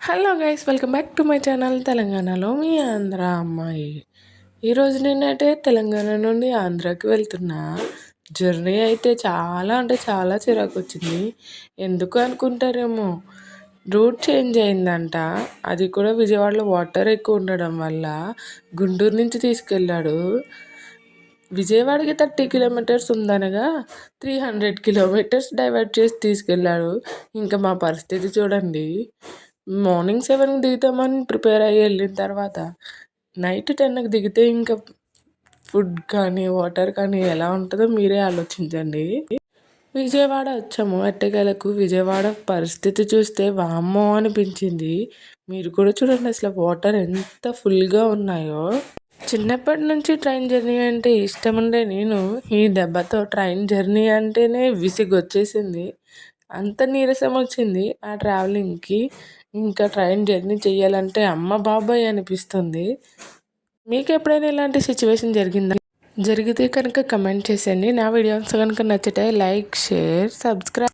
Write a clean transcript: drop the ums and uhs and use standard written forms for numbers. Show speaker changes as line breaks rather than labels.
Hello guys, welcome back to my channel తెలంగాణలో మీ ఆంధ్ర అమ్మాయి. ఈరోజు నేనైతే తెలంగాణ నుండి ఆంధ్రాకి వెళ్తున్నా. జర్నీ అయితే చాలా అంటే చాలా చిరాకు వచ్చింది. ఎందుకు అనుకుంటారేమో, రూట్ చేంజ్ అయిందంట. అది కూడా విజయవాడలో వాటర్ ఎక్కువ ఉండడం వల్ల గుంటూరు నుంచి తీసుకెళ్ళాడు. విజయవాడకి 30 కిలోమీటర్స్ ఉందనగా 300 కిలోమీటర్స్ డైవర్ట్ చేసి తీసుకెళ్ళాడు. ఇంకా మా పరిస్థితి చూడండి. మార్నింగ్ 7కి దిగుతామని ప్రిపేర్ అయ్యి వెళ్ళిన తర్వాత నైట్ 10కి దిగితే ఇంకా ఫుడ్ కానీ వాటర్ కానీ ఎలా ఉంటుందో మీరే ఆలోచించండి. విజయవాడ వచ్చాము ఎట్టకేలకు. విజయవాడ పరిస్థితి చూస్తే వామ్మో అనిపించింది. మీరు కూడా చూడండి, అసలు వాటర్ ఎంత ఫుల్గా ఉన్నాయో. చిన్నప్పటి నుంచి ట్రైన్ జర్నీ అంటే ఇష్టం ఉండే నేను ఈ దెబ్బతో ట్రైన్ జర్నీ అంటేనే విసిగొచ్చేసింది. అంత నీరసం వచ్చింది ఆ ట్రావెలింగ్కి. ఇంకా ట్రైన్ జర్నీ చేయాలంటే అమ్మ బాబాయ్ అనిపిస్తుంది. మీకు ఎప్పుడైనా ఇలాంటి సిచ్యువేషన్ జరిగిందా? జరిగితే కనుక కమెంట్ చేసేయండి. నా వీడియోస్ కనుక నచ్చితే లైక్, షేర్, సబ్స్క్రైబ్.